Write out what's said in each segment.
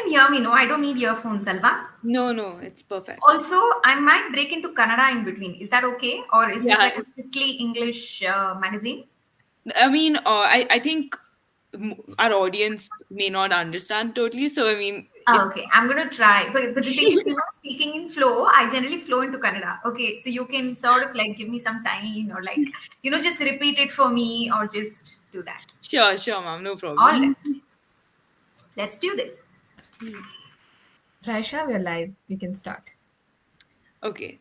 can hear me, no? I don't need earphones, Alba. No, it's perfect. Also, I might break into Kannada in between. Is that okay? Or is this Yeah, like a strictly English magazine? I mean, I think our audience may not understand totally. So, I mean, if Okay, I'm gonna try. But the thing is, speaking in flow, I generally flow into Kannada. Okay, so you can sort of like give me some sign or like, just repeat it for me or just do that. sure, ma'am, no All problem. right, let's do this. Raisha, we're live. You can start. Okay.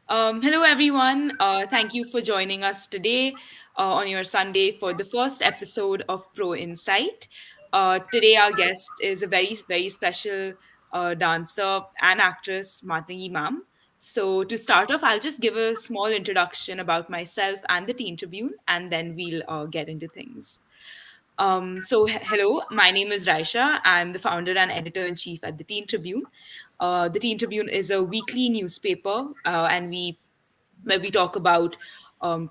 Hello, everyone. Thank you for joining us today on your Sunday for the first episode of Proinsight. Today, our guest is a very, very special dancer and actress, Matangi Ma'am. So, to start off, I'll just give a small introduction about myself and the Teen Tribune, and then we'll get into things. Hello, my name is Raisha. I'm the founder and editor in chief at the Teen Tribune. The Teen Tribune is a weekly newspaper, and where we talk about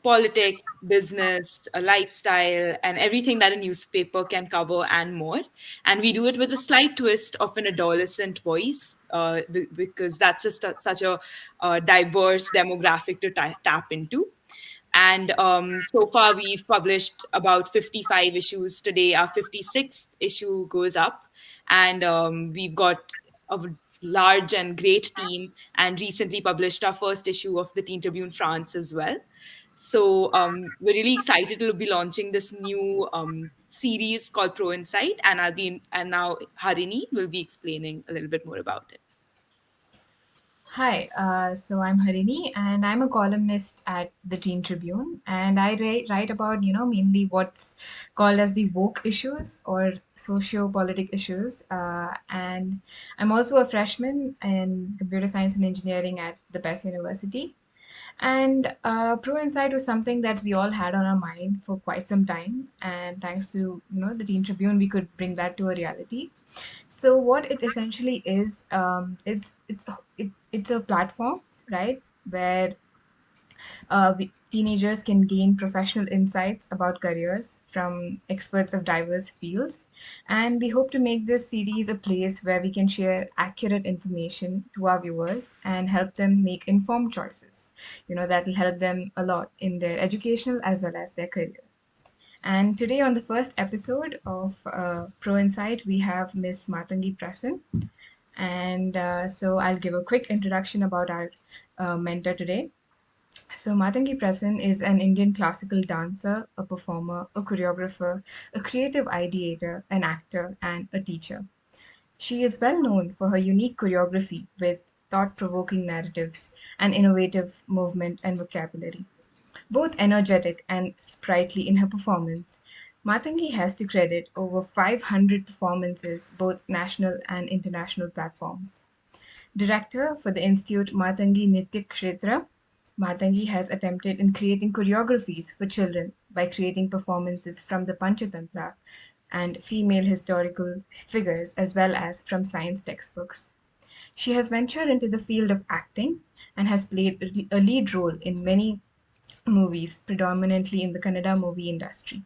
politics, business, lifestyle, and everything that a newspaper can cover and more. And we do it with a slight twist of an adolescent voice, because that's just such a diverse demographic to tap into. And so far, we've published about 55 issues. Today, our 56th issue goes up. And we've got a large and great team, and recently published our first issue of the Teen Tribune France as well. So we're really excited to be launching this new series called Pro Insight, and and now Harini will be explaining a little bit more about it. Hi, so I'm Harini, and I'm a columnist at the Teen Tribune, and I write about mainly what's called as the woke issues or socio-politic issues, and I'm also a freshman in computer science and engineering at the Best University. And Pro Insight was something that we all had on our mind for quite some time, and thanks to the Teen Tribune, we could bring that to a reality. So what it essentially is, it's a platform, right, where teenagers can gain professional insights about careers from experts of diverse fields. And we hope to make this series a place where we can share accurate information to our viewers and help them make informed choices. That will help them a lot in their educational as well as their career. And today, on the first episode of Pro Insight, we have Miss Matangi Prasan. And so I'll give a quick introduction about our mentor today. So, Matangi Prasan is an Indian classical dancer, a performer, a choreographer, a creative ideator, an actor, and a teacher. She is well known for her unique choreography with thought provoking narratives and innovative movement and vocabulary. Both energetic and sprightly in her performance, Matangi has to credit over 500 performances, both national and international platforms. Director for the Institute Matangi Nitya Kshetra, Matangi has attempted in creating choreographies for children by creating performances from the Panchatantra and female historical figures as well as from science textbooks. She has ventured into the field of acting and has played a lead role in many movies, predominantly in the Kannada movie industry.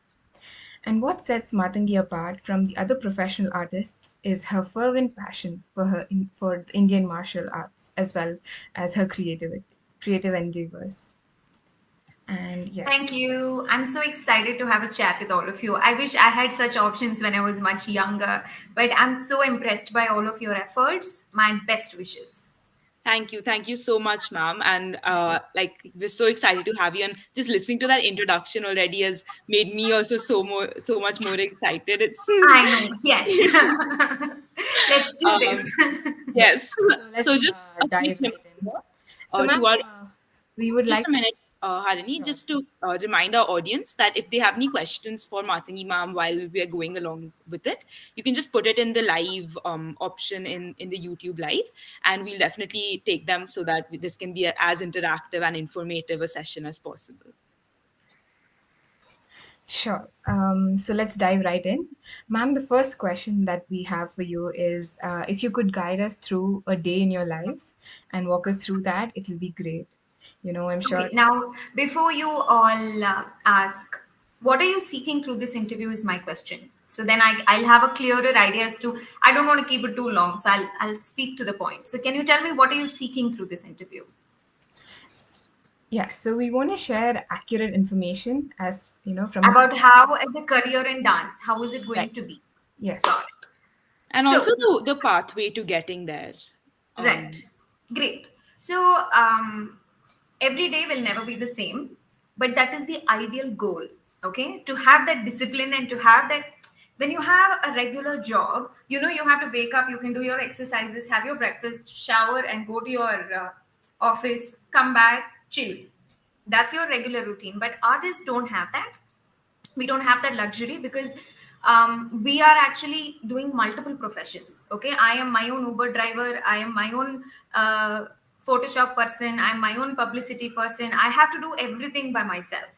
And what sets Matangi apart from the other professional artists is her fervent passion for the Indian martial arts as well as her creative endeavors. And yes, Thank you. I'm so excited to have a chat with all of you. I wish I had such options when I was much younger, but I'm so impressed by all of your efforts. My best wishes. Thank you so much, ma'am. And we're so excited to have you. And just listening to that introduction already has made me also so much more excited. It's I know, yes. Let's do um, this. yes. so So let's just a quick dive right in. reminder So, ma'am, to our we would just like a minute, Harini, sure. just to remind our audience that if they have any questions for Matangi ma'am while we are going along with it, you can just put it in the live option in the YouTube live, and we'll definitely take them so that this can be as interactive and informative a session as possible. Sure. So let's dive right in. Ma'am, the first question that we have for you is if you could guide us through a day in your life and walk us through that, it will be great. I'm Okay, sure. now before you all ask, what are you seeking through this interview is my question. So then I'll have a clearer idea as to, I don't want to keep it too long, so I'll speak to the point. So can you tell me what are you seeking through this interview? Yeah, so we want to share accurate information as from About how, as a career in dance, how is it going right. to be? Yes. Got it. And also So, the pathway to getting there. right. Great. So, every day will never be the same, but that is the ideal goal. Okay. To have that discipline and to have that, when you have a regular job, you have to wake up, you can do your exercises, have your breakfast, shower, and go to your office, come back, chill. That's your regular routine. But artists don't have that. We don't have that luxury because we are actually doing multiple professions. Okay, I am my own Uber driver, I am my own Photoshop person, I'm my own publicity person. I have to do everything by myself,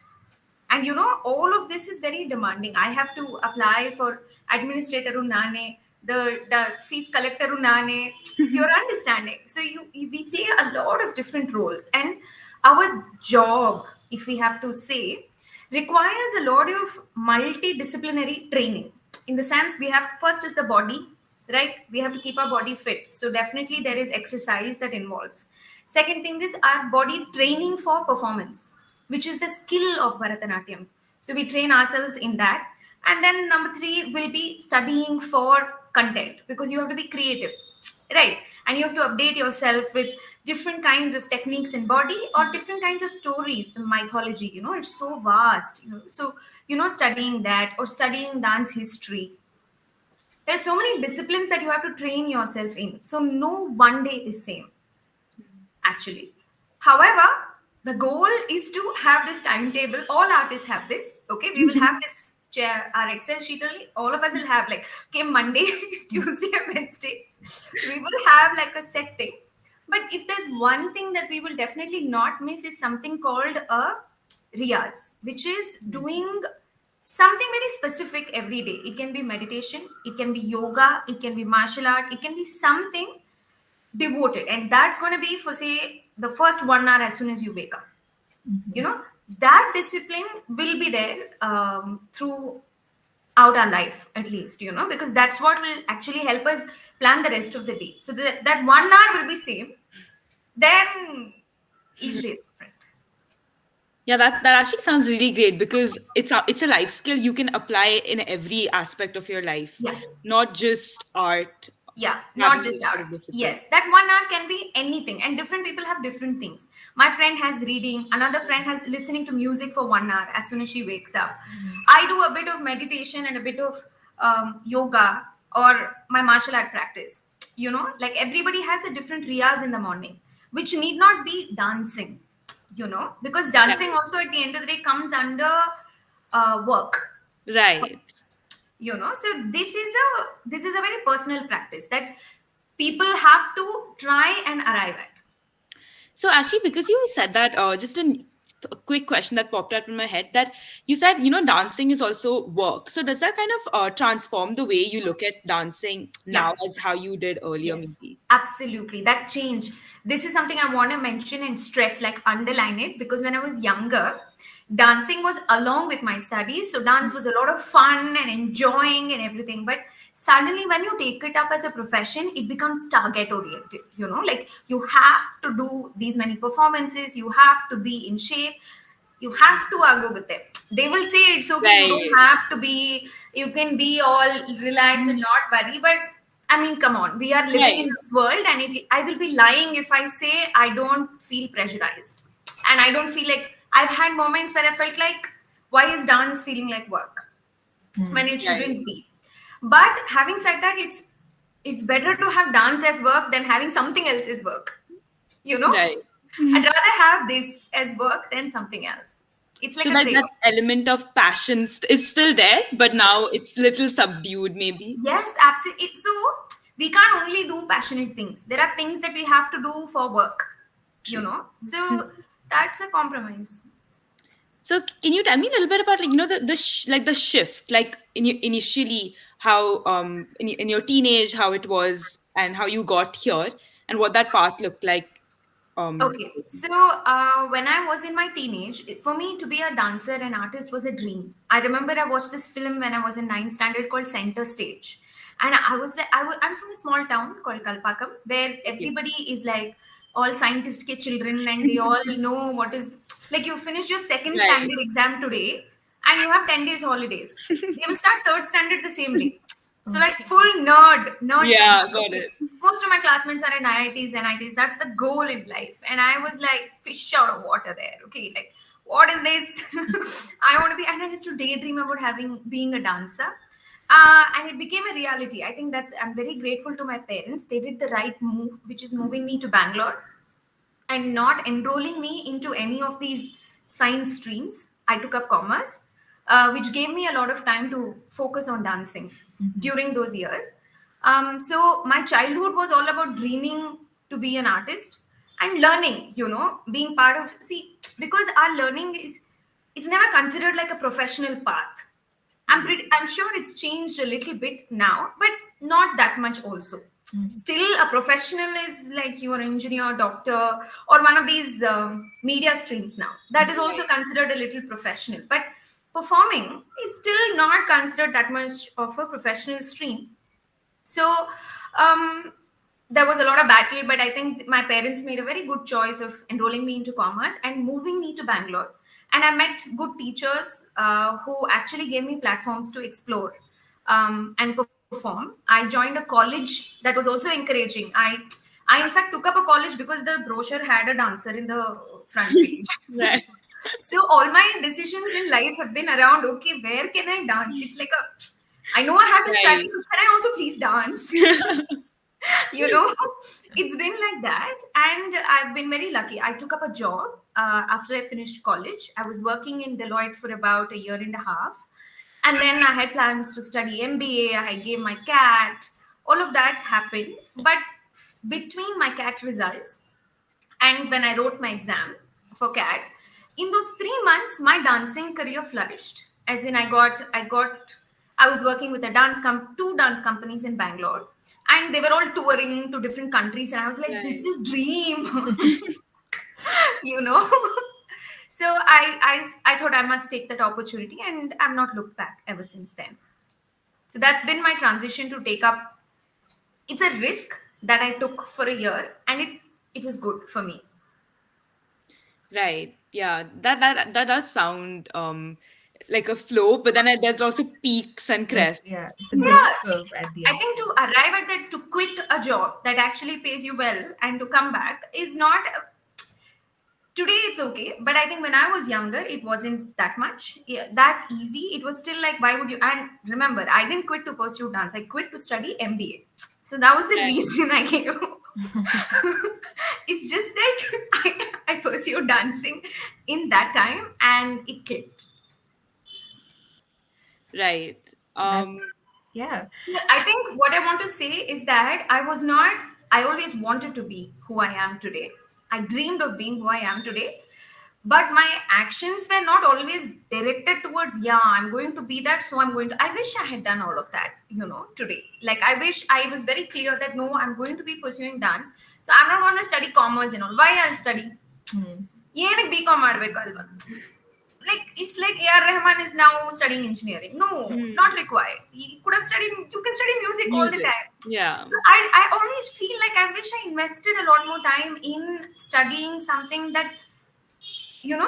and all of this is very demanding. I have to apply for administrator unane, the fees collector unane. You're understanding, so we play a lot of different roles, and our job, if we have to say, requires a lot of multidisciplinary training. In the sense, we have, first is the body, right? We have to keep our body fit, so definitely there is exercise that involves. Second thing is our body training for performance, which is the skill of Bharatanatyam. So we train ourselves in that. And then number three will be studying for content, because you have to be creative, right? And you have to update yourself with different kinds of techniques in body or different kinds of stories, the mythology, it's so vast, So, studying that or studying dance history, there's so many disciplines that you have to train yourself in. So no one day is same, actually. However, the goal is to have this timetable. All artists have this. Okay, we will have this chair, our Excel sheet only. All of us will have like, okay, Monday, Tuesday, Wednesday. We will have like a set thing. But if there's one thing that we will definitely not miss is something called a riyaz, which is doing something very specific every day. It can be meditation, it can be yoga, it can be martial art, it can be something devoted, and that's going to be for, say, the first 1 hour as soon as you wake up. That discipline will be there throughout our life, at least, because that's what will actually help us plan the rest of the day. So that 1 hour will be same, then each day is different. Yeah, that actually sounds really great because it's a life skill you can apply in every aspect of your life, Yeah. not just art. Yeah, not Having just some sort art. of discipline. Yes, that 1 hour can be anything, and different people have different things. My friend has reading, another friend has listening to music for 1 hour as soon as she wakes up. I do a bit of meditation and a bit of yoga or my martial art practice. Like everybody has a different riyas in the morning, which need not be dancing, because dancing Right. also at the end of the day comes under work. Right. So this is a very personal practice that people have to try and arrive at. So actually, because you said that, just a quick question that popped up in my head, that you said, dancing is also work. So does that kind of transform the way you look at dancing Yeah. now as how you did earlier, Yes, maybe? absolutely. That change. This is something I want to mention and stress, like underline it, because when I was younger, dancing was along with my studies. So dance was a lot of fun and enjoying and everything. But suddenly, when you take it up as a profession, it becomes target oriented. Like you have to do these many performances, you have to be in shape, you have to argue with them. They will say it's okay, you don't Right. have to be, you can be all relaxed and not worry. But I mean, come on, we are living in Right. this world, and I will be lying if I say I don't feel pressurized. And I don't feel like, I've had moments where I felt like, why is dance feeling like work when it Right. shouldn't be? But having said that, it's better to have dance as work than having something else as work. You know, Right. I'd rather have this as work than something else. It's like So a that trade-off. element of passion is still there, but now it's little subdued, maybe. Yes, absolutely. So we can't only do passionate things. There are things that we have to do for work. True. So that's a compromise. So can you tell me a little bit about, like, like the shift, like initially how in your teenage, how it was and how you got here and what that path looked like? Okay, so when I was in my teenage, for me to be a dancer and artist was a dream. I remember I watched this film when I was in ninth standard called Center Stage, and I'm from a small town called Kalpakam where Yeah. everybody is like all scientist ke children and they all know what is like you finish your second Right. standard exam today and you have 10 days holidays. They will start third standard the same day. So like Okay. full nerd Yeah, center. got Okay. it. Most of my classmates are in IITs, NITs. That's the goal in life. And I was like fish out of water there. Okay, like what is this? I want to be, and I used to daydream about having being a dancer. And it became a reality. I think that's I'm very grateful to my parents. They did the right move, which is moving me to Bangalore and not enrolling me into any of these science streams. I took up commerce, which gave me a lot of time to focus on dancing Mhm. during those years. So my childhood was all about dreaming to be an artist and learning, being part of, see, because our learning is, it's never considered like a professional path. I'm sure it's changed a little bit now, but not that much also. Mhm. Still, a professional is like you are an engineer, doctor, or one of these media streams now. That is also Right. considered a little professional. But performing is still not considered that much of a professional stream. So um, there was a lot of battle, but I think my parents made a very good choice of enrolling me into commerce and moving me to Bangalore. And I met good teachers who actually gave me platforms to explore and perform. I joined a college that was also encouraging. I in fact took up a college because the brochure had a dancer in the front page. Right. So all my decisions in life have been around okay, where can I dance? It's like a I know I have to study, Right. but can I also please dance? you know, it's been like that. And I've been very lucky. I took up a job after I finished college. I was working in Deloitte for about a year and a half. And then I had plans to study MBA. I gave my CAT. All of that happened. But between my CAT results and when I wrote my exam for CAT, in those 3 months, my dancing career flourished. As in, I was working with two dance companies in Bangalore, and they were all touring to different countries, and I was like, this Right. is dream, you know. So I thought I must take that opportunity, and I've not looked back ever since then. So that's been my transition to take up. It's a risk that I took for a year, and it was good for me. Right. Yeah. That does sound like a flow, but then there's also peaks and Yes, crests. yeah, it's a Yeah, growth see, curve at the I end. think to arrive at that, to quit a job that actually pays you well and to come back is not. Today it's okay, but I think when I was younger, it wasn't that much that easy. It was still like, why would you? And remember, I didn't quit to pursue dance. I quit to study MBA. So that was the Right. reason I gave. It's just that I pursued dancing in that time and it clicked. Right. That's, yeah. Yeah, I think what I want to say is that I always wanted to be who I am today. I dreamed of being who I am today. But my actions were not always directed towards, yeah, I'm going to be that. So I'm going to, I wish I had done all of that, today. Like, I wish I was very clear that no, I'm going to be pursuing dance. So I'm not going to study commerce and all. Why I'll study? Hmm. ಏನಕ್ಕೆ BCom ಮಾಡ್ಬೇಕಲ್ವಾ? Like it's like AR Rahman is now studying engineering. No, not Hmm. required. He could have studied. You can study music all the Music. time. Yeah. I always feel like I wish I invested a lot more time in studying something that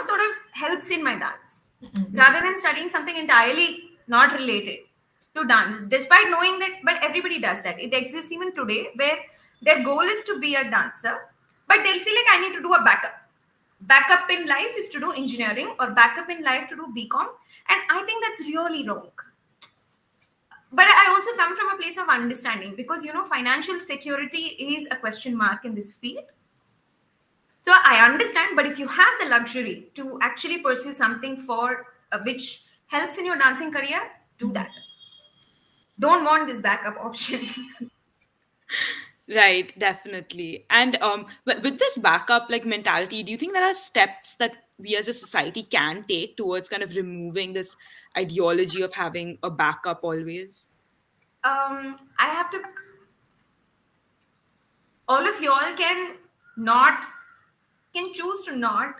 sort of helps in my dance Mm-mm. rather than studying something entirely not related to dance. Despite knowing that, but everybody does that. It exists even today where their goal is to be a dancer, but they'll feel like I need to do a backup. Backup in life is to do engineering or backup in life to do BCom. And I think that's really wrong. But I also come from a place of understanding because, financial security is a question mark in this field. So I understand, but if you have the luxury to actually pursue something for which helps in your dancing career, do Mhm. that. Don't want this backup option. Right, definitely. And but with this backup like mentality, do you think there are steps that we as a society can take towards kind of removing this ideology of having a backup always? I have to. All of y'all can not. can choose to not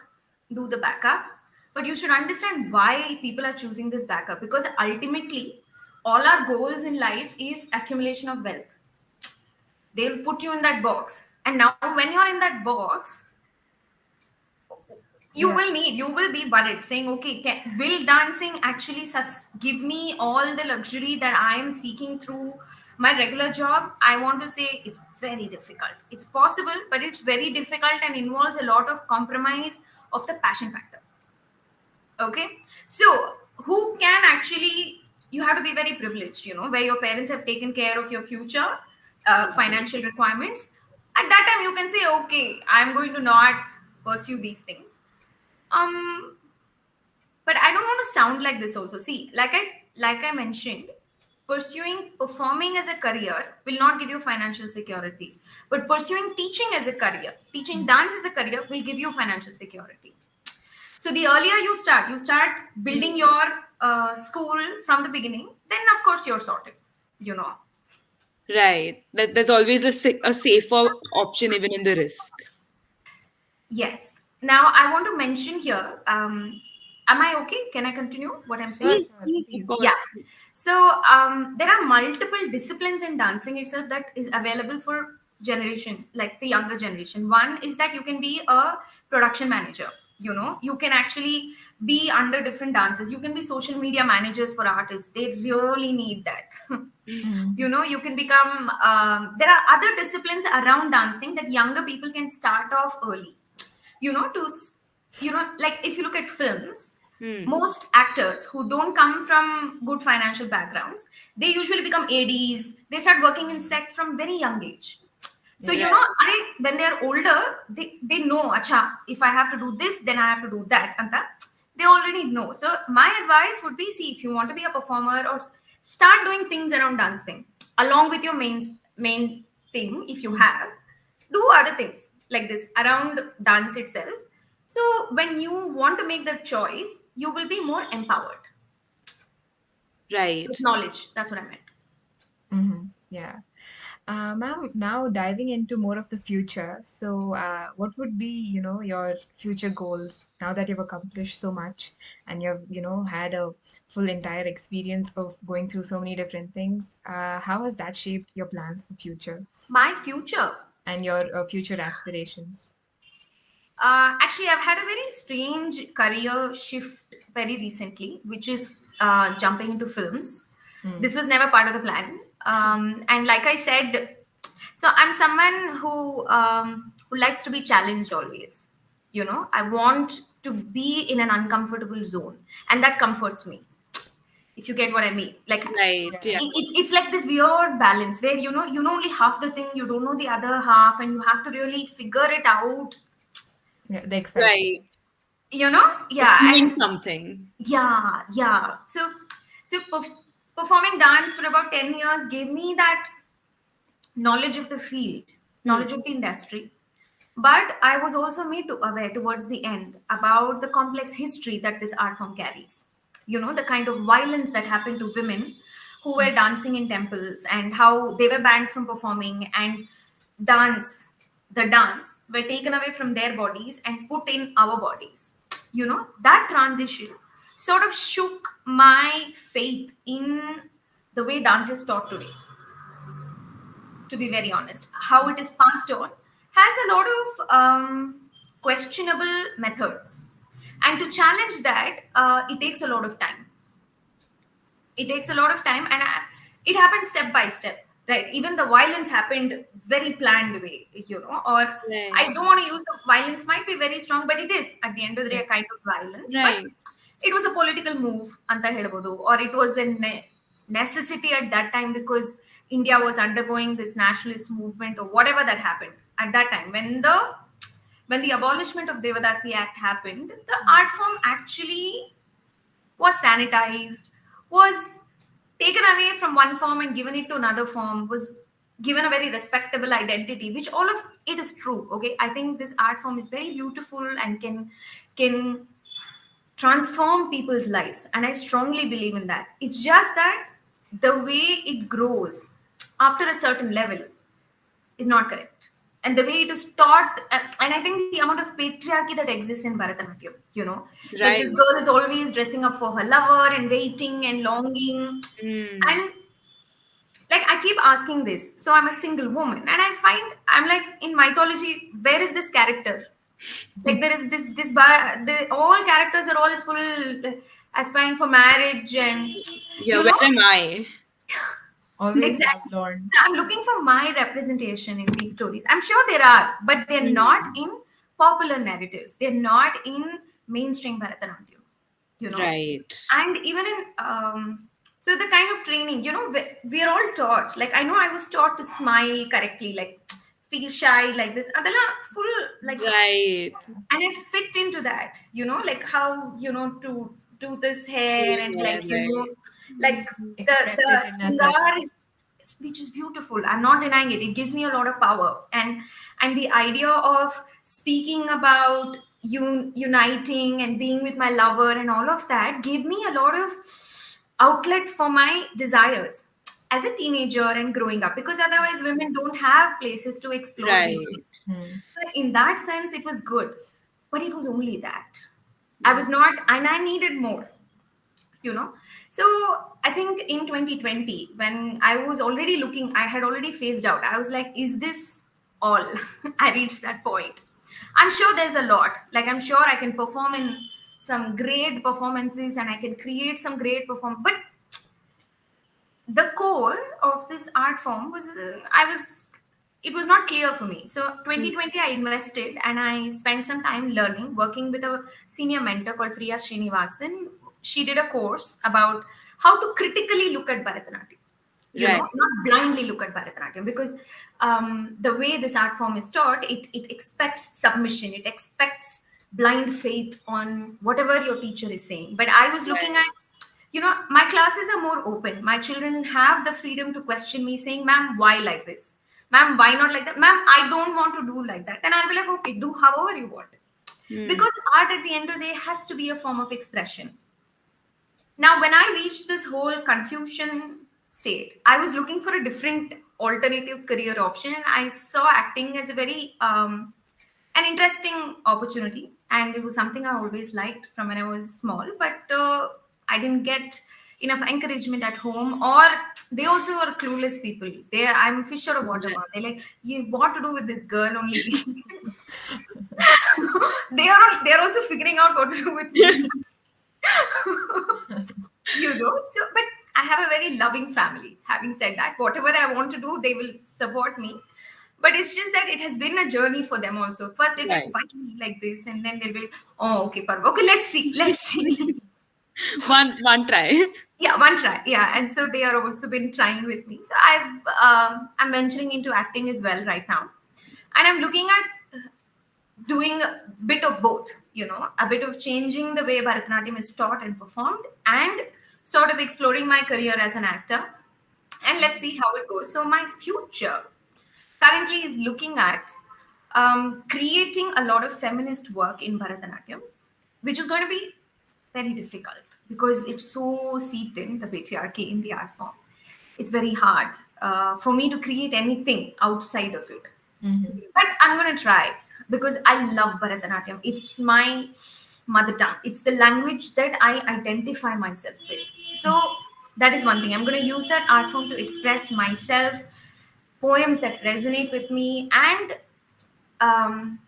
do the backup, but you should understand why people are choosing this backup, because ultimately all our goals in life is accumulation of wealth. They'll put you in that box, and now when you're in that box, Yeah. you will be worried saying, okay, will dancing actually give me all the luxury that I am seeking through my regular job? I want to say it's very difficult. It's possible, but it's very difficult and involves a lot of compromise of the passion factor. Okay, so who can actually, you have to be very privileged, where your parents have taken care of your future financial requirements. At that time you can say, okay, I'm going to not pursue these things. um but I don't want to sound like this also. See, like I mentioned, pursuing performing as a career will not give you financial security, but pursuing teaching as a career, teaching dance as a career, will give you financial security. So the earlier you start building your school from the beginning, then of course you're sorted, you know. Right. There's always a safer option even in the risk. Yes. Now I want to mention here, am I okay? Can I continue what I'm saying? Sure, Please, sure. please, of Please. course. Yeah. So there are multiple disciplines in dancing itself that is available for generation, like the younger generation. One is that you can be a production manager. You can actually be under different dances. You can be social media managers for artists. They really need that. Mm. You can become. There are other disciplines around dancing that younger people can start off early. To like if you look at films, Hmm. most actors who don't come from good financial backgrounds, they usually become ads. They start working in set from very young age. So Yeah. when they're older, they know, acha, if I have to do this, then I have to do that, and that they already know. So my advice would be, see, if you want to be a performer or start doing things around dancing along with your main thing, if you have, do other things like this around dance itself. So when you want to make that choice, you will be more empowered with Right. knowledge. That's what I meant. Yeah. Ma'am, now diving into more of the future. So, what would be, your future goals now that you've accomplished so much and you've, had a full entire experience of going through so many different things? How has that shaped your plans for future My future. and your future aspirations? Actually, I've had a very strange career shift very recently, which is jumping into films. This Mm. was never part of the plan. And like I said, so I'm someone who likes to be challenged always. I want to be in an uncomfortable zone, and that comforts me. If you get what I mean, like Right. Yeah. Yeah. it's like this weird balance where you know only half the thing, you don't know the other half, and you have to really figure it out. Yeah, the excitement. Right. Yeah, Achieving and something. yeah. So performing dance for about 10 years gave me that knowledge of the field, Hmm. knowledge of the industry. But I was also made to aware towards the end about the complex history that this art form carries. The kind of violence that happened to women who were dancing in temples, and how they were banned from performing, and dance, the dance, were taken away from their bodies and put in our bodies. That transition sort of shook my faith in the way dance is taught today, to be very honest. How it is passed on has a lot of questionable methods. And to challenge that, it takes a lot of time. It takes a lot of time, and it happens step by step. Right? Even the violence happened very planned way, or I Right. don't want to use the violence, might be very strong, but it is at the end of the day Yeah. a kind of violence. But Right. it was a political move, anta helbodu, or it was a necessity at that time, because India was undergoing this nationalist movement or whatever that happened at that time. When the abolishment of Devadasi Act happened, the art form actually was sanitized, was taken away from one form and given it to another form, was given a very respectable identity, which all of it is true. Okay, I think this art form is very beautiful and can transform people's lives, and I strongly believe in that. It's just that the way it grows after a certain level is not correct. and the way it is taught, and I think the amount of patriarchy that exists in Bharatanatyam, like this Right. girl is always dressing up for her lover and waiting and longing. Mm. And like I keep asking this, so I'm a single woman, and I find I'm like, in mythology, where is this character? Like there is all characters are all full aspiring for marriage, and Yeah, you where know am I? Always exactly. lovelorn. So I'm looking for my representation in these stories. I'm sure there are, but they're not Mm. in popular narratives. They're not in mainstream Bharatanatyam, you know. Right. And even in so the kind of training, we are all taught. Like I know I was taught to smile correctly, like feel shy, like this. Adala full like, Right. and I fit into that, like how, to do this hair Same and here, like, right. like Express the it in a certain singar way. is which is beautiful. I'm not denying it. It gives me a lot of power. And the idea of speaking about uniting and being with my lover and all of that gave me a lot of outlet for my desires as a teenager and growing up, because otherwise women don't have places to explore these things. Right. Hmm. So in that sense, it was good, but it was only that. I Mm. was not, and I needed more, you know. So I think in 2020, when I was already looking, I had already phased out. I was like, is this all? I reached that point. I'm sure there's a lot. Like I'm sure I can perform in some great performances and I can create some great perform. But the core of this art form was it was not clear for me. So Mm. 2020 I invested and I spent some time learning, working with a senior mentor called Priya Srinivasan. She did a course about how to critically look at Bharatanatyam, Right. not blindly look at Bharatanatyam, because the way this art form is taught, it expects submission, it expects blind faith on whatever your teacher is saying. But I was looking Right. at, my classes are more open. My children have the freedom to question me, saying, "Ma'am, why like this? Ma'am, why not like that? Ma'am, I don't want to do like that." And I'll be like, "Okay, do however you want." Mm. Because art at the end of the day has to be a form of expression. Now, when I reached this whole confusion state, I was looking for a different alternative career option. And I saw acting as a very an interesting opportunity, and it was something I always liked from when I was small. But I didn't get enough encouragement at home, or they also are clueless people. I'm fish out of water. Right. They're like, you what to do with this girl only? They are also figuring out what to do with me. So but I have a very loving family. Having said that, whatever I want to do, they will support me. But it's just that it has been a journey for them also. First they'll be like, Right. why you like this? And then they'll be like, oh, okay, Parva. Okay, let's see. One try. Yeah, one try. Yeah. And so they are also been trying with me. So I'm venturing into acting as well right now. And I'm looking at doing a bit of both, a bit of changing the way Bharatanatyam is taught and performed, and sort of exploring my career as an actor. And let's see how it goes. So my future currently is looking at creating a lot of feminist work in Bharatanatyam, which is going to be very difficult because it's so seeped in the patriarchy in the art form. It's very hard for me to create anything outside of it. Hmm. But I'm going to try because I love Bharatanatyam. It's my mother tongue. It's the language that I identify myself with. So that is one thing. I'm going to use that art form to express myself, poems that resonate with me, and um,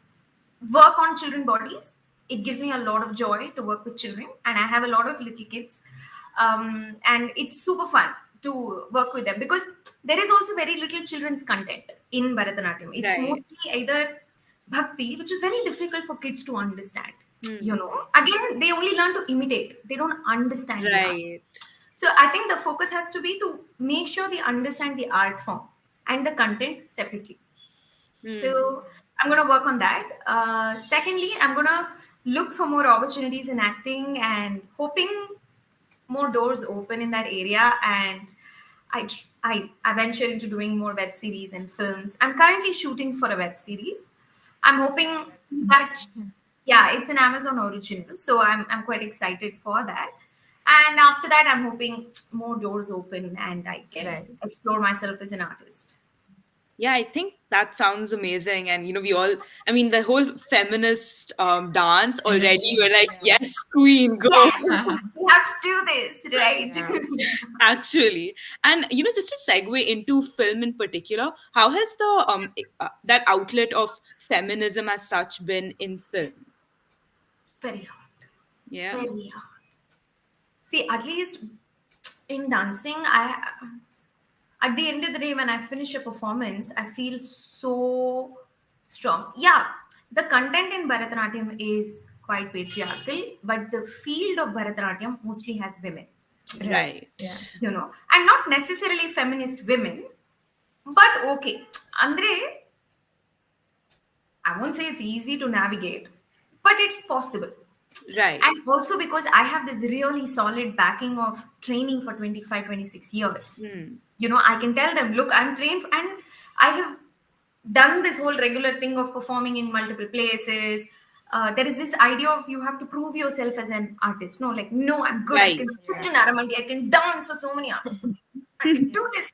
work on children bodies. It gives me a lot of joy to work with children, and I have a lot of little kids, and it's super fun to work with them because there is also very little children's content in Bharatanatyam. It's Right. mostly either bhakti, which is very difficult for kids to understand. Hmm. Again, they only learn to imitate; they don't understand the art. Right. So I think the focus has to be to make sure they understand the art form and the content separately. Hmm. So I'm going to work on that. Secondly, I'm going to look for more opportunities in acting and hoping more doors open in that area. And I venture into doing more web series and films. I'm currently shooting for a web series. I'm hoping That's that, interesting. yeah, it's an Amazon original. So I'm quite excited for that. And after that, I'm hoping more doors open and I can Right. explore myself as an artist. Yeah, I think that sounds amazing. And, we all, I mean, the whole feminist dance already, we're Energy. like, Yeah. yes, queen, go. Yes, we have to do this, right? Yeah. Actually. And, just to segue into film in particular, how has that outlet of feminism as such been in film? Very hard, Yeah. very hard. See, at least in dancing, I at the end of the day, when I finish a performance, I feel so strong. Yeah, the content in Bharatanatyam is quite patriarchal, but the field of Bharatanatyam mostly has women, Right. Right. Yeah. and not necessarily feminist women, but okay. Andre, I won't say it's easy to navigate, but it's possible. Right. And also because I have this really solid backing of training for 25, 26 years. Hmm. I can tell them, look, I'm trained and I have done this whole regular thing of performing in multiple places. There is this idea of you have to prove yourself as an artist. No, like, no, I'm good. I Right. can sit Yeah. in Aramandi. I can dance for so many hours. I can Yeah. do this.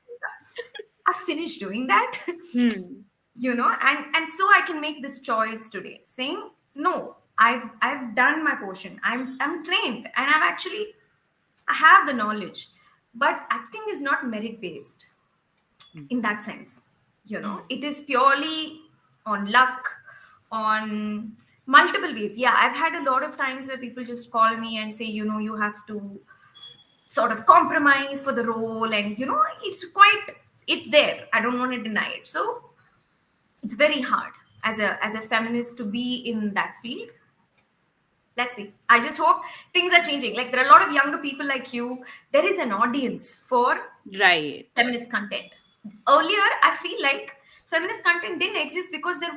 I finished doing that. Hmm. And so I can make this choice today, saying, no, I've done my portion. I'm trained and I have the knowledge. But acting is not merit based in that sense. Mm. It is purely on luck, on multiple ways. Yeah, I've had a lot of times where people just call me and say, you have to sort of compromise for the role, and it's there. I don't want to deny it. So it's very hard as a feminist to be in that field. Let's see. I just hope things are changing. Like, there are a lot of younger people like you. There is an audience for Right. feminist content. Earlier, I feel like feminist content didn't exist because there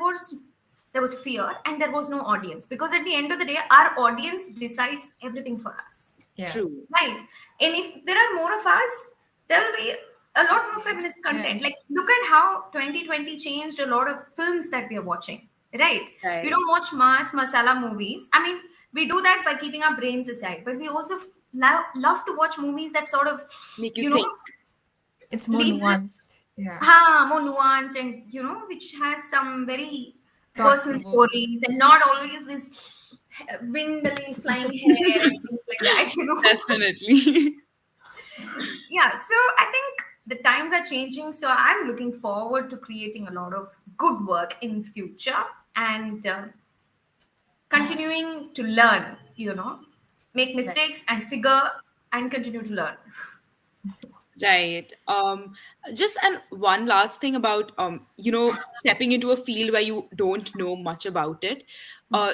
was fear and there was no audience. Because at the end of the day, our audience decides everything for us. Yeah. True. Right. And if there are more of us, there will be a lot more feminist Yeah. content. Like, look at how 2020 changed a lot of films that we are watching. Right. We Right. don't watch mass masala movies. I mean, we do that by keeping our brains aside, but we also love to watch movies that sort of, Make you you know, think. It's more leaves us nuanced. Yeah. more nuanced, and which has some very Thought personal provoking. stories and not always this windily flying hair and things like that. Definitely. Yeah, so I think the times are changing, so I'm looking forward to creating a lot of good work in future, and continuing to learn, make Right. mistakes and figure and continue to learn. Right. Just and one last thing about stepping into a field where you don't know much about it.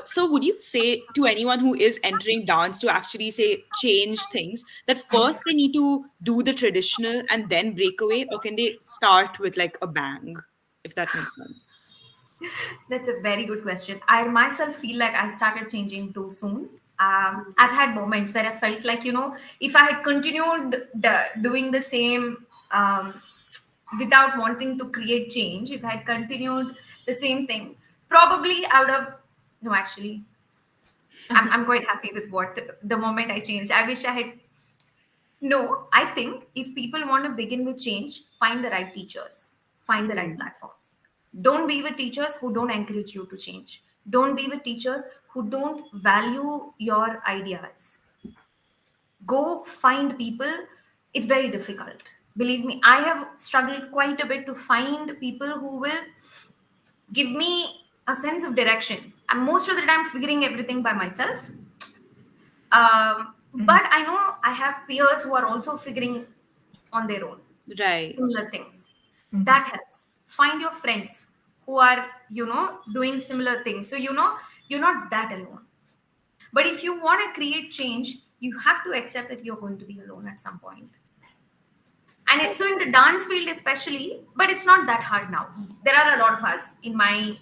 So would you say to anyone who is entering dance to actually say change things that first they need to do the traditional and then break away, or can they start with like a bang, if that makes sense? That's a very good question. I myself feel like I started changing too soon. I've had moments where I felt like, if I had continued doing the same without wanting to create change, if I had continued the same thing, probably I would have. No, actually, I'm quite happy with the moment I changed. I wish I had. No, I think if people want to begin with change, find the right teachers, find the right Hmm. platforms. Don't be with teachers who don't encourage you to change. Don't be with teachers who don't value your ideas. Go find people. It's very difficult. Believe me, I have struggled quite a bit to find people who will give me a sense of direction. I'm most of the time figuring everything by myself. Mhm. But I know I have peers who are also figuring on their own Right. similar things. Mhm. That helps. Find your friends who are, doing similar things. So, you're not that alone. But if you want to create change, you have to accept that you're going to be alone at some point. And so in the dance field, especially, but it's not that hard now. There are a lot of us in my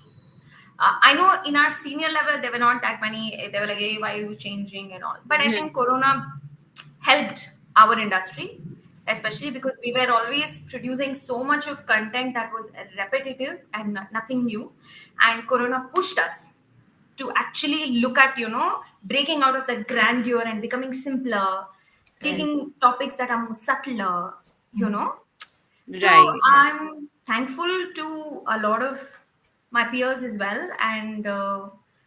I know in our senior level there were not that many. They were like, "Hey, why are you changing?" and all. But I think Corona helped our industry, especially because we were always producing so much of content that was repetitive and nothing new. And Corona pushed us to actually look at, breaking out of that grandeur and becoming simpler, Right. taking topics that are more subtler, you Mhm. know. So Right. Yeah. thankful to a lot of my peers as well, and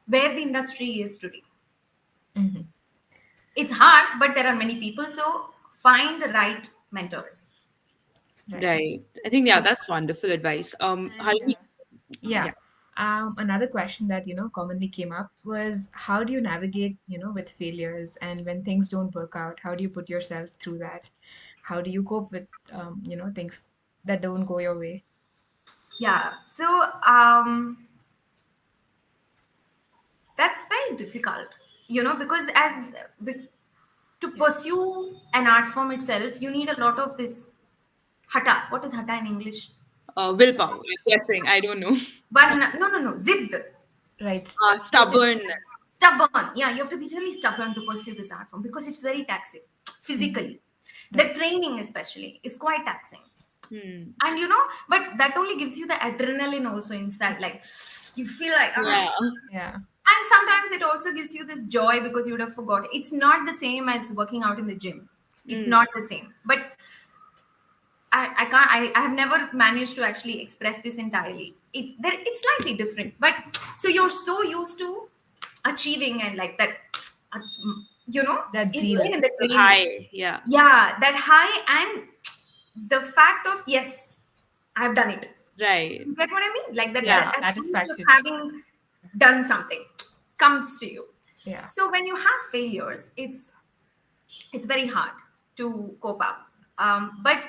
where the industry is today. Hmm. It's hard, but there are many people, so find the right mentors. Right. Right. I think, yeah, that's wonderful advice. How And do you, yeah, yeah. another question that commonly came up was, how do you navigate with failures, and when things don't work out, how do you put yourself through that? How do you cope with things that don't go your way? Yeah, so that's very difficult, because to pursue an art form itself, you need a lot of this hata. What is hata in English? Willpower. I'm guessing. I don't know. But no, zidd. Right. Stubbornness. Stubborn. Yeah, you have to be really stubborn to pursue this art form because it's very taxing Hmm. physically. The Right. training, especially, is quite taxing. Hmm. And but that only gives you the adrenaline also inside. Like, you feel like, Yeah. Yeah. and sometimes it also gives you this joy because you would have forgotten. It's not the same as working out in the gym. It's Hmm. not the same. But I can't I have never managed to actually express this entirely. It's slightly different. But so you're so used to achieving and like that, uh, That it's zeal. there in the The training. high. Yeah. Yeah, that high and the fact of yes, I've done it. Right. You get what I mean? Like that, Yeah, Yeah. that sense of satisfaction. having done something comes to you. Yeah. So when you have failures, it's very hard to cope up. But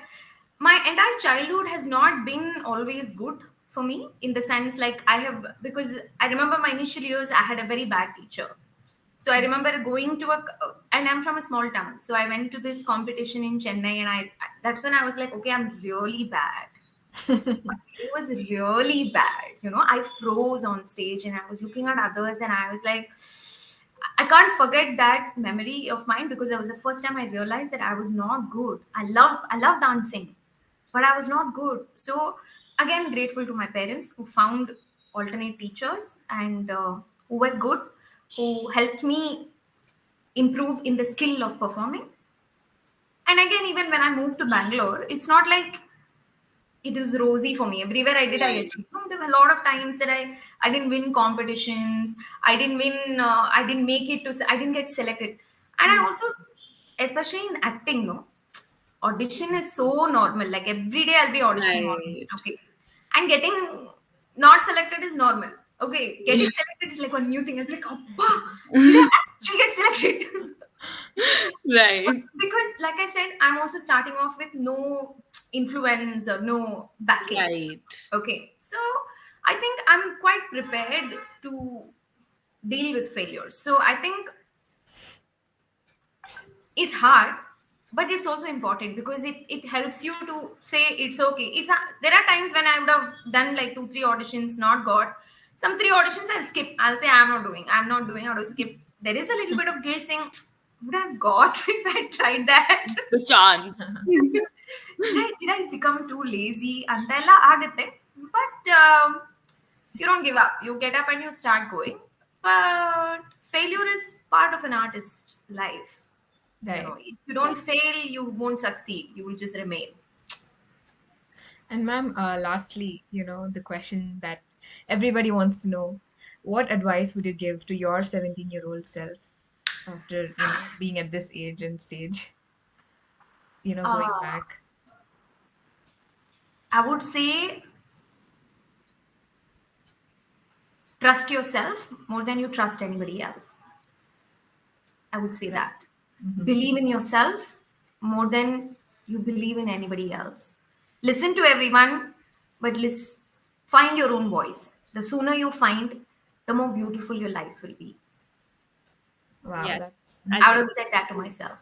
my entire childhood has not been always good for me, in the sense like I have, because I remember my initial years I had a very bad teacher. So I remember going to and I'm from a small town, so I went to this competition in Chennai, and that's when I was like, okay, I'm really bad. It was really bad. I froze on stage and I was looking at others and I was like, I can't forget that memory of mine because that was the first time I realized that I was not good. I love dancing, but I was not good. So again, grateful to my parents who found alternate teachers and who were good, who helped me improve in the skill of performing. And again, even when I moved to Bangalore, it's not like it was rosy for me. Everywhere I did, I Right. achieved. No, there were a lot of times that I didn't win competitions. I didn't win. I didn't make it to. I didn't get selected. And I Hmm. also, especially in acting, no, audition is so normal. Like every day, I'll be auditioning almost. Right. Okay, and getting not selected is normal. Okay, getting Yeah. selected is like one new thing. I'll be like, oh, did I actually get selected? Right. Because like I said, I'm also starting off with no influence or no backing. Right. Okay, so I think I'm quite prepared to deal with failures. So I think it's hard, but it's also important because it helps you to say it's okay. There are times when I would have done like 2 3 auditions, not got some 3 auditions, I'll skip. I'll say I'm not doing, I'll skip. There is a little bit of guilt saying, would I have got if I tried that? The chance. Did I become too lazy ಅಂತೆಲ್ಲ ಆಗುತ್ತೆ. But you don't give up. You get up and you start going. But failure is part of an artist's life. Right. If you don't That's fail, you won't succeed. You will just remain. And ma'am, lastly, the question that everybody wants to know, what advice would you give to your 17-year-old self after, being at this age and stage, going Uh, back? I would say trust yourself more than you trust anybody else. I would say Right. that. Hmm. Believe in yourself more than you believe in anybody else. Listen to everyone, but find your own voice. The sooner you find, the more beautiful your life will be. Wow, Yes. that's I I would think have said that to myself.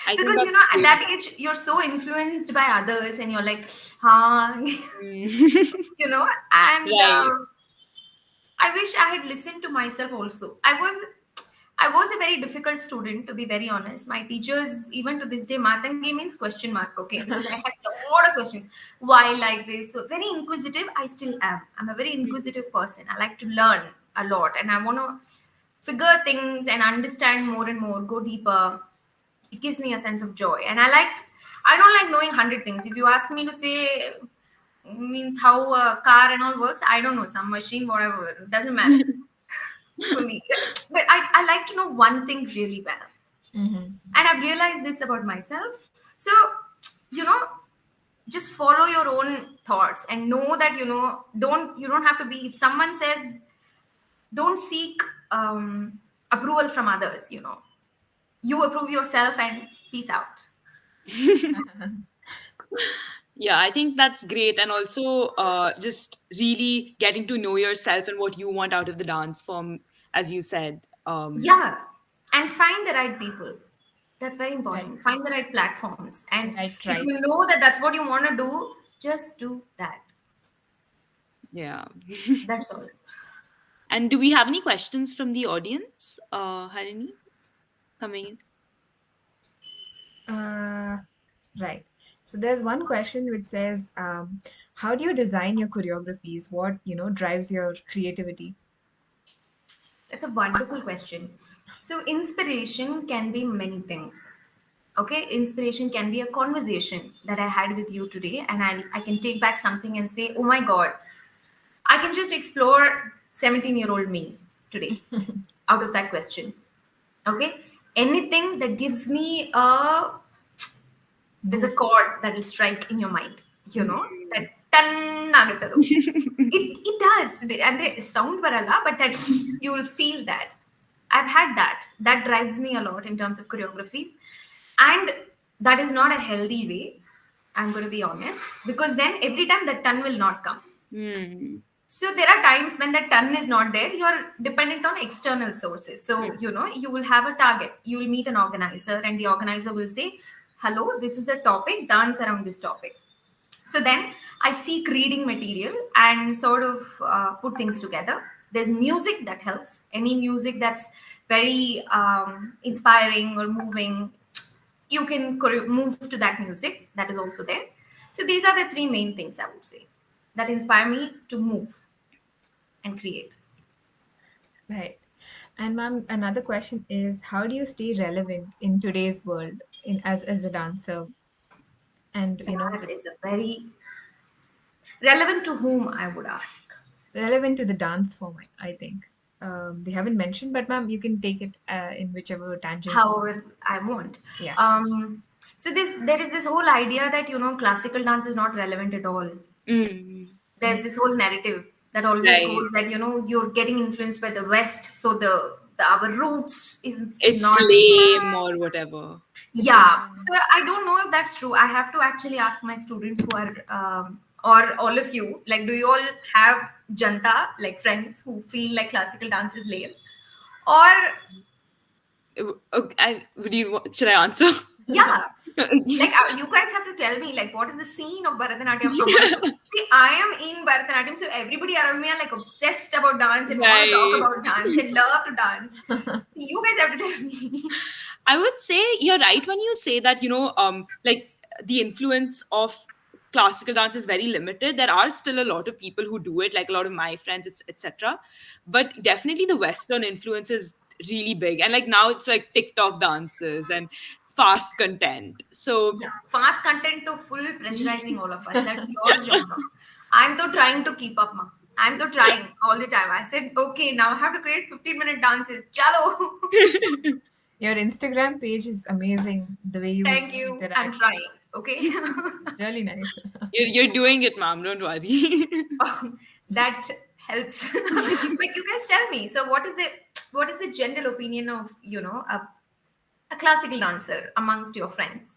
I think Because, that's at good. that age, you're so influenced by others and you're like, huh, Mm. and Right. I wish I had listened to myself also. I was a very difficult student, to be very honest. My teachers, even to this day, Matangi means question mark, okay? Because I had a lot of questions. Why like this? So very inquisitive, I still am. I'm a very inquisitive person. I like to learn a lot and I want to figure things and understand more and more, go deeper. It gives me a sense of joy. And I don't like knowing 100 things. If you ask me to say, means how a car and all works, I don't know, some machine, whatever. It doesn't matter for me. But I like to know one thing really well. Mm-hmm. And I've realized this about myself. So, you know, just follow your own thoughts and know that, you don't have to be, if someone says, don't seek approval from others, you approve yourself and peace out. Yeah, I think that's great. And also just really getting to know yourself and what you want out of the dance form, as you said. Yeah. And find the right people. That's very Right. important. Find the right platforms. The And right if tribe. you know that that's what you want to do, just do that. Yeah. That's all. And do we have any questions from the audience? Harini, coming in? Uh, right. So there's one question which says, how do you design your choreographies? What, drives your creativity? That's a wonderful question. So, inspiration can be many things. Okay, inspiration can be a conversation that I had with you today, and I can take back something and say, oh my God, I can just explore 17-year-old me today out of that question. Okay, anything that gives me a, there's a Boost. chord that will strike in your mind, that Mm. tan agutadu. It does, and they sound barala, but that you will feel that. I've had that. That drives me a lot in terms of choreographies, and that is not a healthy way. I'm going to be honest, because then every time that ton will not come. Mm. So there are times when that ton is not there. You're dependent on external sources. So you will have a target. You will meet an organizer, and the organizer will say, "Hello, this is the topic. Dance around this topic." So then I seek reading material and sort of put things together. There's music that helps. Any music that's very inspiring or moving, you can move to that music. That is also there. So these are the three main things I would say that inspire me to move and create. Right. And ma'am, another question is, how do you stay relevant in today's world as a dancer? And That is a very relevant to whom I would ask. relevant to the dance form, I think. They haven't mentioned, but ma'am, you can take it in whichever tangent you want. However I want. Yeah. So there is this whole idea that classical dance is not relevant at all. Mm. Mm. There's this whole narrative that always Right. goes that you're getting influenced by the West, so the our roots is It's not. lame or whatever. It's Yeah, mm, so I don't know if that's true. I have to actually ask my students who are or all of you, like, do you all have janta, like friends who feel like classical dance is lame, or Okay, should I answer? yeah, like you guys have to tell me, like, what is the scene of Bharatanatyam amongst. See, I am in Bharatanatyam, so everybody around me are like obsessed about dance and want to talk Right. about dance and love to dance. You guys have to tell me. I would say you're right when you say that, like the influence of classical dance is very limited. There are still a lot of people who do it, like a lot of my friends, etc. But definitely the Western influence is really big. And like now it's like TikTok dances and fast content. So Yeah, fast content to full pressurizing all of us. That's your genre. I'm to trying to keep up, ma. I'm to trying all the time. I said, okay, now I have to create 15-minute dances. Chalo. your Instagram page is amazing. The way you Thank you. I'm interact. trying. Okay. It's really nice. you're doing it, ma'am. Don't worry. That helps. But you guys tell me. So what is the general opinion of, a classical dancer amongst your friends?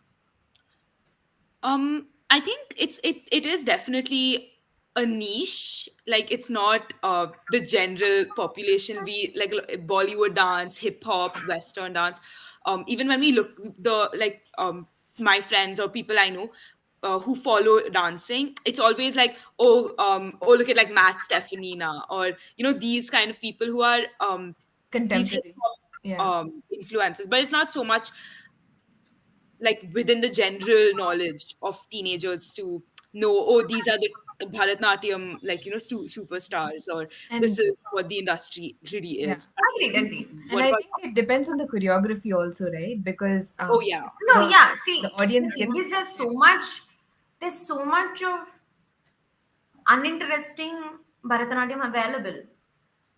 I think it is definitely a niche. Like it's not the general population. We like Bollywood dance, hip hop, Western dance. Even when we look the like my friends or people I know who follow dancing, it's always like oh look at like Matt Steffanina or these kind of people who are these hip Contemporary. hop Yeah. influences. But it's not so much like within the general knowledge of teenagers to know, oh, these are the Bharatnatyam, like, superstars, or this And is what the industry really yeah. is. Agreed, agreed. And What I about? think it depends on the choreography also, right? Because Oh yeah, No, the yeah. the See, the audience thing gets is, there's so much of uninteresting Bharatanatyam available.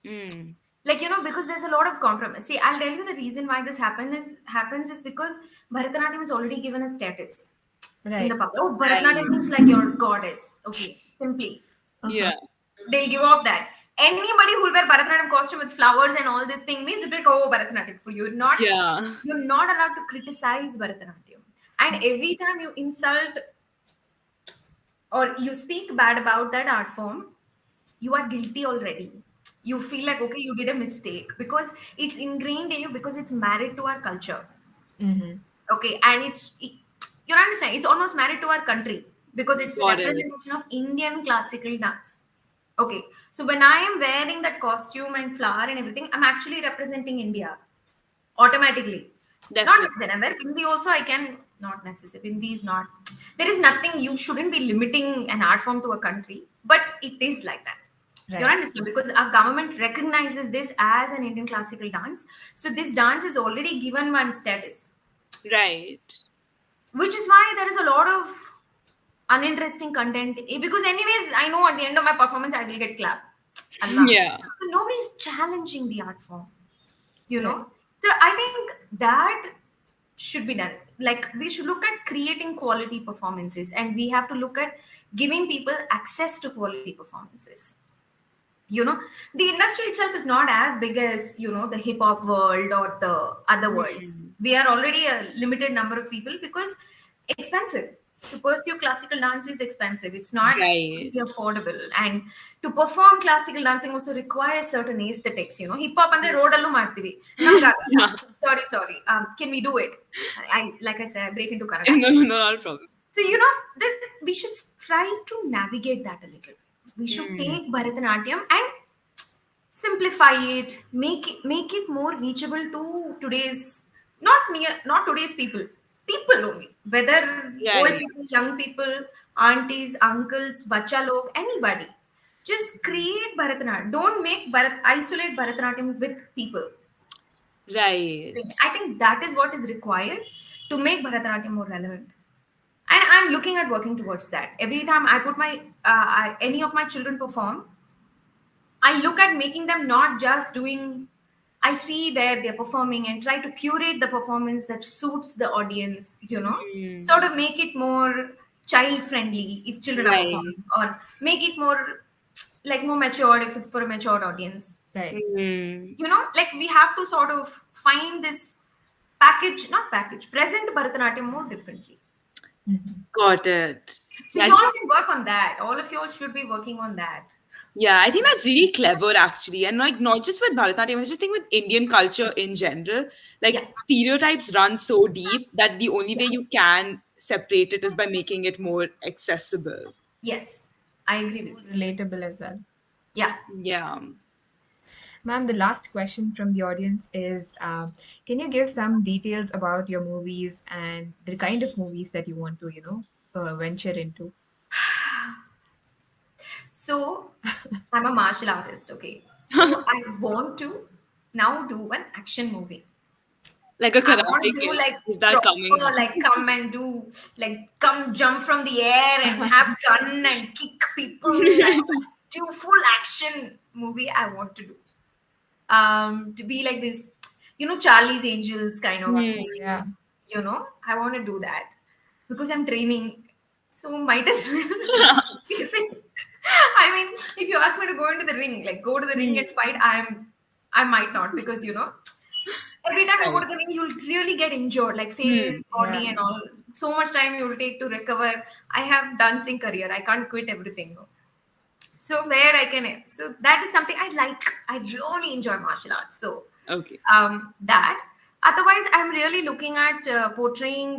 mm, Like, because there's a lot of compromise. See, I'll tell you the reason why this happens is because Bharatanatyam is already given a status in the right. public. Oh, Bharatanatyam right, means like your goddess. Okay, simply. Uh-huh. yeah, They'll give off that. Anybody who'll wear Bharatanatyam costume with flowers and all this thing means it's like, oh, Bharatanatyam for you. yeah, You're not allowed to criticize Bharatanatyam. And every time you insult or you speak bad about that art form, you are guilty already. You feel like, okay, you did a mistake because it's ingrained in you because it's married to our culture. Mm-hmm. Okay, and you understand, it's almost married to our country because it's a got it. representation of Indian classical dance. Okay, so when I am wearing that costume and flower and everything, I'm actually representing India automatically. Not Definitely. that I'm Hindi also, I can not necessarily. Hindi is not. There is nothing, you shouldn't be limiting an art form to a country, but it is like that. You Right. understand? Because our government recognizes this as an Indian classical dance. So this dance is already given one status, Right. which is why there is a lot of uninteresting content. Because, anyways, I know at the end of my performance, I will get clapped. Allah. Yeah. So nobody is challenging the art form, you Right. know? So I think that should be done. Like, we should look at creating quality performances, and we have to look at giving people access to quality performances. you know the industry itself is not as big as the hip hop world or the other worlds. Mm, We are already a limited number of people because expensive to pursue classical dance is expensive. It's not right. really affordable, and to perform classical dancing also requires certain aesthetics. Hip hop and the road allu ಮಾಡ್ತೀವಿ ನಮ್ಗಾಗಲ್ಲ. Yeah. Sorry, can we do it? Like I said, I break into Kannada. No, no, not a problem. So that we should try to navigate that a little. We should Mm, take Bharatanatyam and simplify it, make it more reachable to today's not today's people only, whether old right. people, young people, aunties, uncles, bacha log, anybody. Just create Bharatanatyam. Don't make isolate Bharatanatyam with people. Right. I think that is what is required to make Bharatanatyam more relevant. And I'm looking at working towards that. Every time I put any of my children perform, I look at making them not just doing. I see where they're performing and try to curate the performance that suits the audience. Sort Mm, of make it more child friendly if children are right. performing, or make it more like more matured if it's for a matured audience. Right. Mm, Like, we have to sort of find this package, not package, present Bharatanatyam more differently. Mm-hmm. got it. So Yeah, you all can work on that. All of you all should be working on that. yeah, I think that's really clever actually. And like not just with Bharatanatyam, I just think with Indian culture in general, Yeah, like stereotypes run so deep that the only way yeah, you can separate it is by making it more accessible. yes, I agree with More you. relatable as well. Yeah. Yeah. Ma'am, the last question from the audience is can you give some details about your movies and the kind of movies that you want to, venture into? So I'm a martial artist, okay? So I want to now do an action movie. Like a I want Karate to do Kid. like Is that coming proper, up? like come and do, like come jump from the air and have gun and kick people and do full action movie. I want to do to be like this, Charlie's Angels kind of Hmm. Wow. movie. Yeah. I want to do that because I'm training, so might as well showcase it. I mean, if you ask me to go into the ring, like go to the ring and Hmm. fight, I might not, because every time you go Right. to the ring, you'll really get injured, like Hmm. face, Yeah. body, and all. So much time you will take to recover. I have dancing career. I can't quit everything. No. So where I can, so that is something I like. I really enjoy martial arts. So Okay. that. Otherwise, I'm really looking at portraying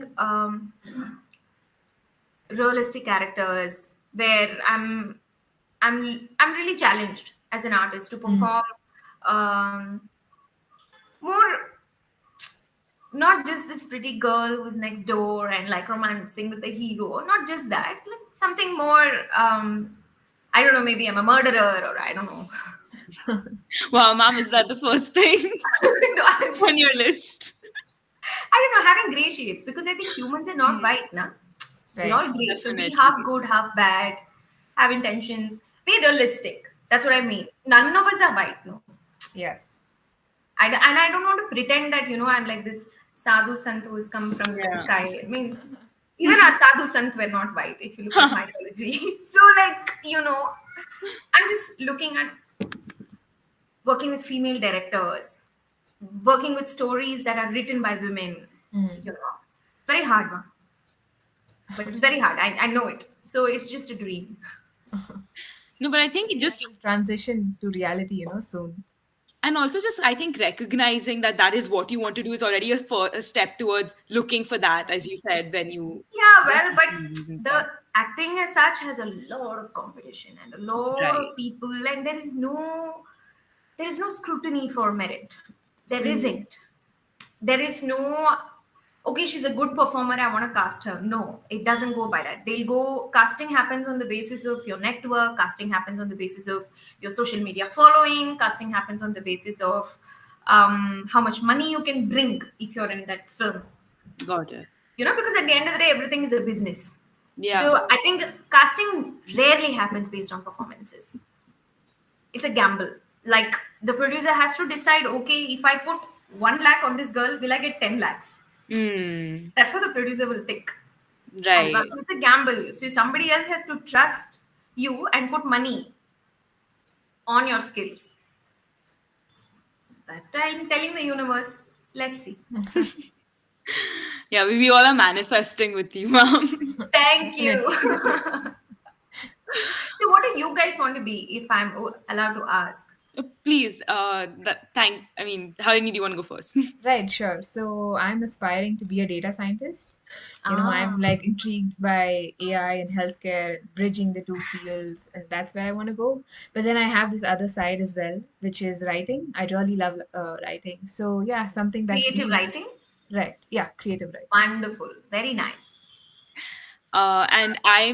realistic characters where I'm really challenged as an artist to Mm. perform more, not just this pretty girl who's next door and like romancing with the hero, not just that, like something more I don't know, maybe I'm a murderer or I don't know. Wow, ma'am, is that the first thing No, I'm on just, your list? I don't know, having gray shades because I think humans are not Hmm, white, na? We're Right. all gray. So be half definitely. good, half bad, have intentions, be realistic. That's what I mean. None of us are white, no. Yes. And I don't want to pretend that, I'm like this sadhu sant who has come from the Yeah. sky. It means even our sadhu sant were not white if you look at mythology. So, like, I'm just looking at working with female directors, working with stories that are written by women, Mm. you know. Very hard one. But it's very hard. I know it. So it's just a dream. No, but I think it Hopefully that just, will transition to reality, soon. and also just, I think recognizing that that is what you want to do is already a step towards looking for that, as you said, when you Yeah, watch well, but movies and stuff. the acting as such has a lot of competition and a lot Right. of people, and there is no scrutiny for merit. There Mm, isn't. There is no, okay, she's a good performer, I want to cast her. No, it doesn't go by that. They'll go, casting happens on the basis of your network, casting happens on the basis of your social media following, casting happens on the basis of how much money you can bring if you're in that film. got it. Because at the end of the day, everything is a business. Yeah. So I think casting rarely happens based on performances. It's a gamble. Like the producer has to decide, okay, if I put 1 lakh on this girl, will I get 10 lakhs? Mm, That's what the producer will think. Alva. right. So it's a gamble. So somebody else has to trust you and put money on your skills. That I'm telling the universe, let's see. Yeah, we all are manifesting with you, ma'am. Thank you. Definitely. So what do you guys want to be if I'm allowed to ask? Please, I mean, how do you want to go first? Right, sure. So I'm aspiring to be a data scientist. Ah, I'm like intrigued by AI and healthcare, bridging the two fields, and that's where I want to go. But then I have this other side as well, which is writing. I really love writing. So yeah, something that creative weaves, writing? right. Yeah, creative writing. Wonderful. Very nice. And I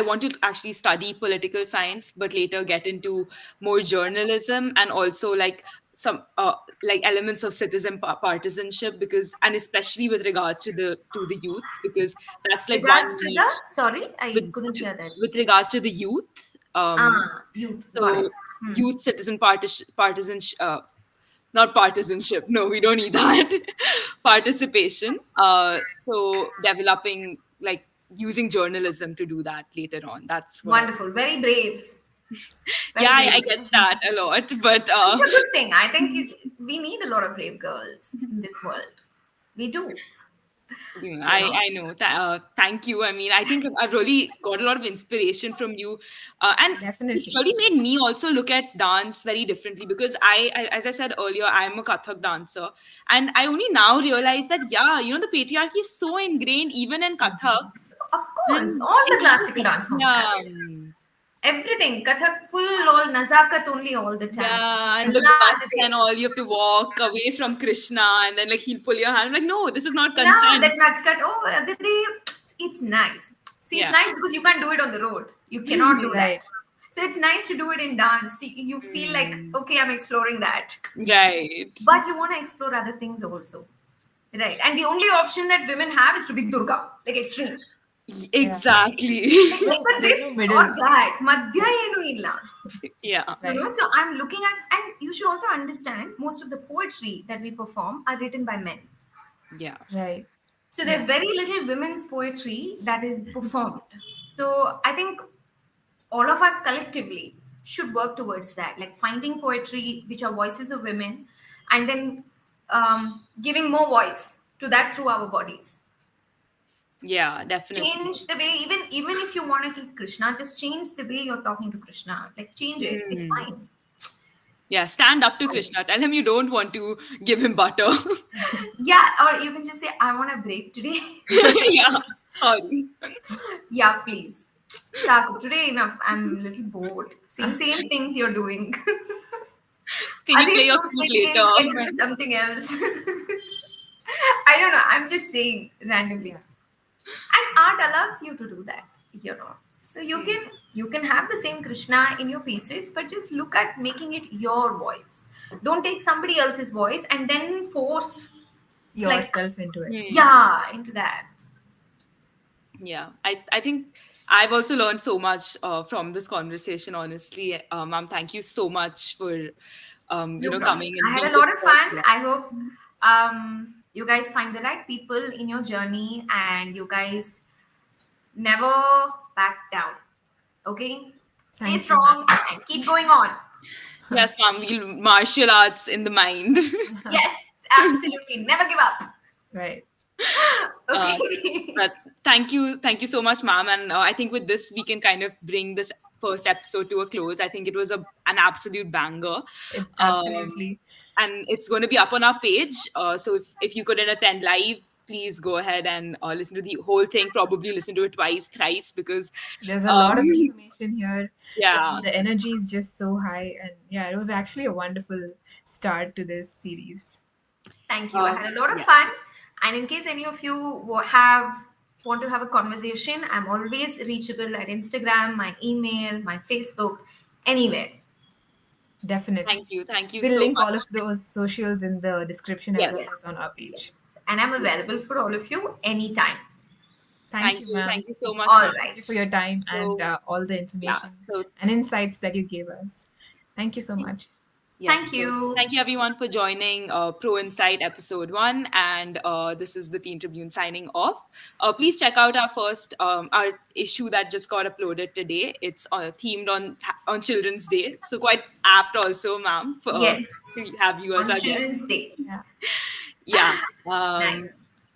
want to actually study political science, but later get into more journalism and also like some like elements of citizen partisanship, because, and especially with regards to the youth, because that's like one Regards to the, niche sorry, I with couldn't hear that. with regards to the youth. Youth. Got it. So Hmm. youth citizen partisan not partisanship, no, we don't need that. Participation, so developing, like, using journalism to do that later on, that's what I. Wonderful. Very brave. Yeah, Very I brave. get that a lot, but It's a good thing. I think we need a lot of brave girls in this world. We do. You know. I know. Thank you. I mean, I think I've really got a lot of inspiration from you, and it Definitely. really made me also look at dance very differently, because as I said earlier, I'm a Kathak dancer, and I only now realize that, yeah, the patriarchy is so ingrained even in Kathak, Of course, and all the it's classical dance forms have yeah. it. Everything. Kathak full all nazakat only all the time. Yeah, and the Allah guts adite. and all, you have to walk away from Krishna, and then like he'll pull your hand. I'm like, no, this is not Yeah, consent. that nutcut. Oh, it's nice. See, it's Yeah. nice because you can't do it on the road. You cannot do that. Right. So it's nice to do it in dance. You feel like, Hmm. okay, I'm exploring that. Right. But you want to explore other things also. Right. And the only option that women have is to be Durga, like extreme. Yeah. Exactly. Like No, either there's no this or middle. that. Madhya enu illa. Yeah. Right. So I'm looking at, and you should also understand most of the poetry that we perform are written by men. Yeah. Right. So there's Yeah. very little women's poetry that is performed. So I think all of us collectively should work towards that, like finding poetry which are voices of women, and then giving more voice to that through our bodies. Yeah, definitely. Change the way, even if you want to keep Krishna, just change the way you're talking to Krishna. Like change it. It's Hmm. fine. Yeah, stand up to Krishna. Tell him you don't want to give him butter. Yeah, or you can just say, I want a break today. Yeah. Sorry. Yeah, please. Saku, today enough. I'm a little bored. Same things you're doing. Can Are you play these your fruit flute picking? later? Can you do something else? I don't know. I'm just saying randomly. Yeah. And art allows you to do that. So Great. you can have the same Krishna in your pieces, but just look at making it your voice. Don't take somebody else's voice and then force, like, Yourself into it. Hmm. yeah, into that. Yeah, I think I've also learned so much from this conversation. Honestly, ma'am, thank you so much for No problem. coming I and had being a with lot of us. fun. Yeah. I hope you guys find the right people in your journey and you guys never back down. Okay? Stay Thank you, ma'am. strong and keep going on. Yes, ma'am. We'll martial arts in the mind. Yes, absolutely. Never give up. Right. uh, Okay. but thank you so much, ma'am. And I think with this we can kind of bring this first episode to a close. I think it was an absolute banger. It Um, absolutely. and it's going to be up on our page. So if you couldn't attend live, please go ahead and listen to the whole thing. Probably listen to it twice, thrice, because There's a um, lot of information here, yeah, and the energy is just so high. And yeah, it was actually a wonderful start to this series. Thank you. I had a lot of yeah, fun. And in case any of you want to have a conversation, I'm always reachable at Instagram, my email, my Facebook, anywhere. Definitely. thank you We'll so link all much. of those socials in the description as Yes, well Yes. as on our Yes. page. And I'm available for all of you anytime. Thank thank you. you so much, All ma'am. Thank you for right. your time and So all the yeah, information so and insights that you gave us. Thank you so much. yes, Thank so you. thank you everyone for joining Pro Insight episode 1, and this is the Teen Tribune signing off. Please check out our issue that just got uploaded today. It's themed on Children's Day, so quite apt also, ma'am, Yes. to have you as On our Children's guest. Day. Yeah, Yeah. Nice.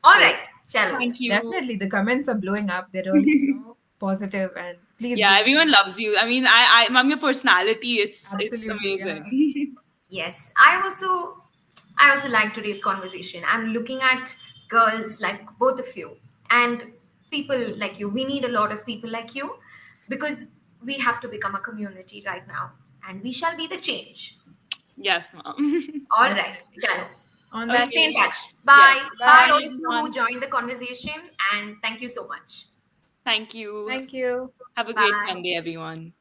All So right. Chalo. thank you. definitely. The comments are blowing up. They're really, positive, and please Yeah, go ahead everyone and loves you. I mean, ma'am, your personality, it's absolutely, yeah. amazing. Yes. I also like today's conversation. I'm looking at girls like both of you and people like you. We need a lot of people like you because we have to become a community right now and we shall be the change. Yes, ma'am. All right. Definitely. Chalo. On We'll that stay in note, touch. Yes. Bye. Bye, Bye, bye. all of you who everyone. joined the conversation, and thank you so much. Thank you. Thank you. Have a great Bye. Sunday, everyone.